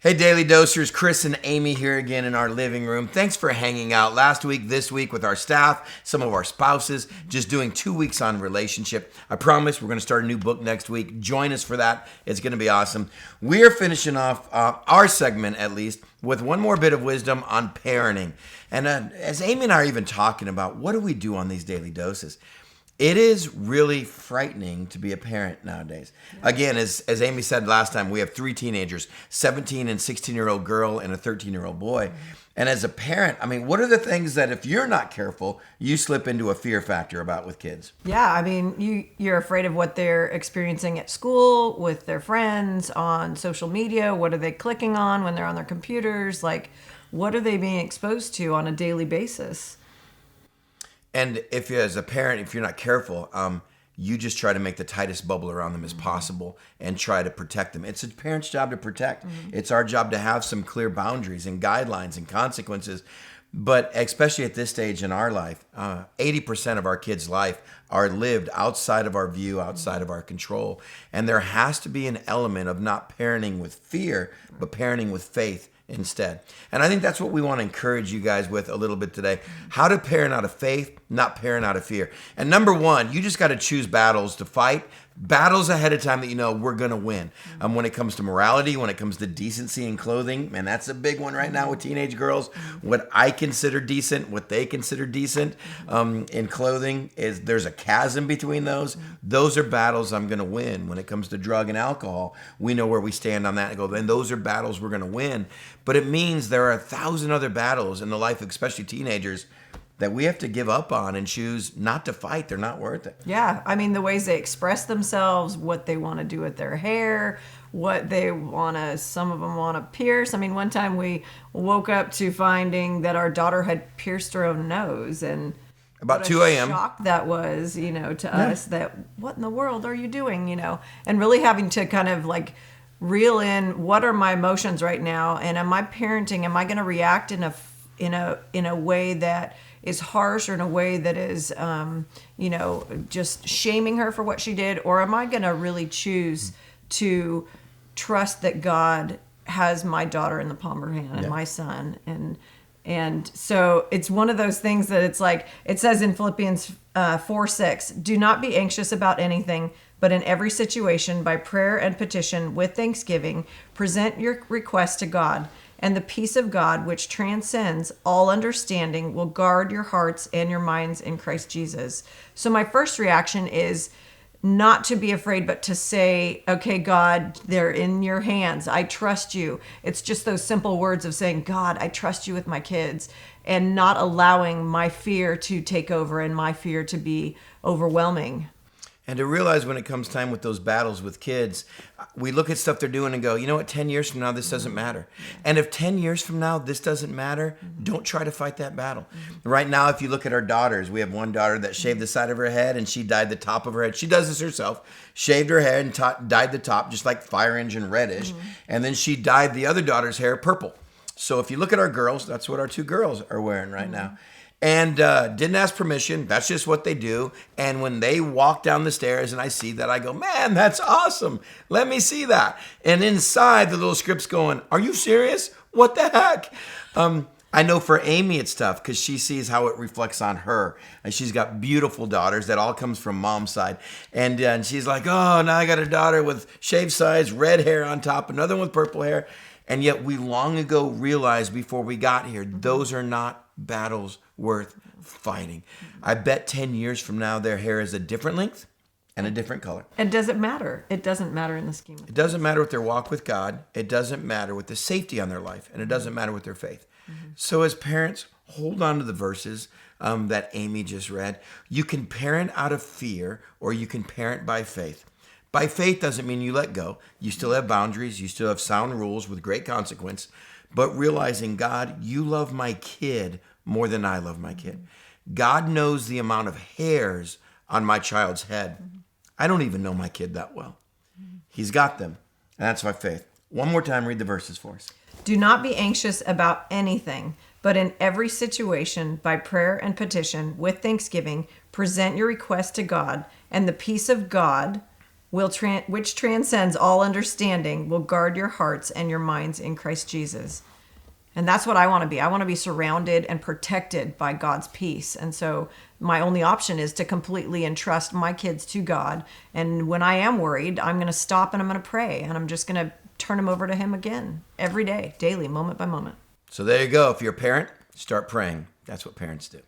Hey, Daily Dosers, Chris and Amy here again in our living room. Thanks for hanging out last week, this week with our staff, some of our spouses, just doing 2 weeks on relationship. I promise we're going to start a new book next week. Join us for that. It's going to be awesome. We are finishing off our segment, at least, with one more bit of wisdom on parenting. And as Amy and I are even talking about, what do we do on these daily doses? It is really frightening to be a parent nowadays. Again, as Amy said last time, we have 3 teenagers, 17 and 16-year-old girl and a 13-year-old boy. And as a parent, I mean, what are the things that if you're not careful, you slip into a fear factor about with kids? Yeah, I mean, you're afraid of what they're experiencing at school, with their friends, on social media. What are they clicking on when they're on their computers? Like, what are they being exposed to on a daily basis? And if as a parent, if you're not careful, you just try to make the tightest bubble around them as possible and try to protect them. It's a parent's job to protect. It's our job to have some clear boundaries and guidelines and consequences. But especially at this stage in our life, 80% of our kids' life are lived outside of our view, outside of our control. And there has to be an element of not parenting with fear, but parenting with faith instead. And I think that's what we want to encourage you guys with a little bit today. How to parent out of faith, not parent out of fear. And number one, you just got to choose battles to fight. Battles ahead of time that you know we're going to win. When it comes to morality, when it comes to decency and clothing, and that's a big one right now with teenage girls. What I consider decent, what they consider decent in clothing, is there's a chasm between those. Those are battles I'm going to win. When it comes to drug and alcohol, we know where we stand on that and go, then those are battles we're going to win. But it means there are 1,000 other battles in the life of especially teenagers that we have to give up on and choose not to fight. They're not worth it. Yeah, I mean, the ways they express themselves, what they want to do with their hair, what they want to, some of them want to pierce. I mean, one time we woke up to finding that our daughter had pierced her own nose, and about 2 a.m. shock that was, to us, that what in the world are you doing, and really having to kind of like reel in, what are my emotions right now, and am I parenting? Am I going to react in a way that is harsh, or in a way that is, just shaming her for what she did? Or am I going to really choose to trust that God has my daughter in the palm of her hand and my son? And so it's one of those things that it's like, it says in Philippians 4:6, do not be anxious about anything, but in every situation, by prayer and petition with thanksgiving, present your requests to God. And the peace of God, which transcends all understanding, will guard your hearts and your minds in Christ Jesus. So my first reaction is not to be afraid, but to say, okay, God, they're in your hands. I trust you. It's just those simple words of saying, God, I trust you with my kids, and not allowing my fear to take over and my fear to be overwhelming. And to realize when it comes time with those battles with kids, we look at stuff they're doing and go, you know what, 10 years from now, this doesn't matter. And if 10 years from now, this doesn't matter, don't try to fight that battle. Right now, if you look at our daughters, we have one daughter that shaved the side of her head and she dyed the top of her head. She does this herself, shaved her head and dyed the top, just like fire engine reddish. And then she dyed the other daughter's hair purple. So if you look at our girls, that's what our 2 girls are wearing right now. And didn't ask permission. That's just what they do. And when they walk down the stairs and I see that, I go, man, that's awesome. Let me see that. And inside, the little script's going, are you serious? What the heck? I know for Amy, it's tough because she sees how it reflects on her. And she's got beautiful daughters. That all comes from mom's side. And she's like, oh, now I got a daughter with shaved sides, red hair on top, another one with purple hair. And yet we long ago realized before we got here, those are not battles worth fighting. I bet 10 years from now, their hair is a different length and a different color. It doesn't matter. It doesn't matter in the scheme of things. It doesn't matter with their walk with God. It doesn't matter with the safety on their life. And it doesn't matter with their faith. So as parents, hold on to the verses that Amy just read. You can parent out of fear, or you can parent by faith. By faith doesn't mean you let go. You still have boundaries. You still have sound rules with great consequence. But realizing, God, you love my kid more than I love my kid. God knows the amount of hairs on my child's head. I don't even know my kid that well. He's got them. And that's my faith. One more time, read the verses for us. Do not be anxious about anything, but in every situation, by prayer and petition, with thanksgiving, present your request to God, and the peace of God, which transcends all understanding, will guard your hearts and your minds in Christ Jesus. And that's what I want to be. I want to be surrounded and protected by God's peace. And so my only option is to completely entrust my kids to God. And when I am worried, I'm going to stop and I'm going to pray. And I'm just going to turn them over to him again every day, daily, moment by moment. So there you go. If you're a parent, start praying. That's what parents do.